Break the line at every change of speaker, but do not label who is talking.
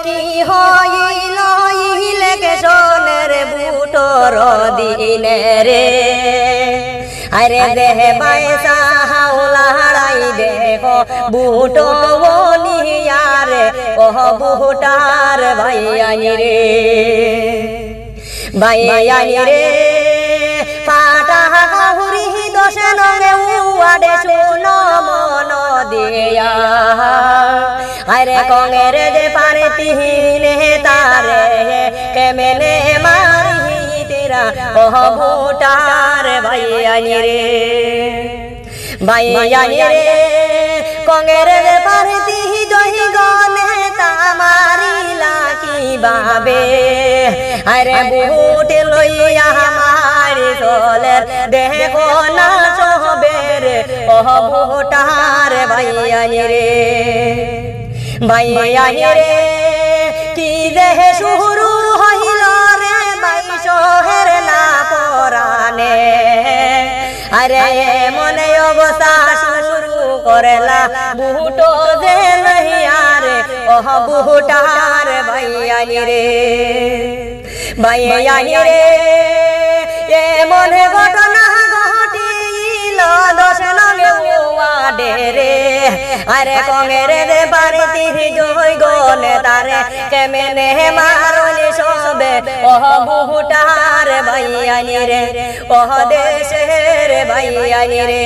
কি হইল ইলেকশনের বুটর দিনে রে আরে দেহ পয়সা হাওলাড়াই দেখো বুট বনিয়ারে ওহ বুটার ভাইয়ানি রে ভাইয়ানি রে পাটা কাহুরি দোষ নরে উয়াডে শুনো মন দিয়া আরে কঙের যে পারতি নেতারে কেমনে মারি তেরা ওহ ভোটার ভাইয়ানি রে ভাইয়ানি রে কঙের যে পারতি জয় গনে তামারিলা কি বাবে আরে ভোট লইয়া মারি চলের দেখো না সবের ওহ ভোটার ভাইয়ানি রে ভাইয়ানি রে কি দেহ শুরু হইল রে বাইশহের না পরানে আরে মনে অবস্থা শুরু করেলা বুট যে লইয়া রে ওহ বুটার ভাইয়ানি রে ভাইয়ানি রে এ মনে ঘটনা ঘটিল দশ নগে ওয়াডে রে আরে কঙের দে পারতি জয় গনে তারে কেমনে মারলি সবে ওহ বুটার ভাইয়ানি রে ওহ দেশের ভাইয়ানি রে।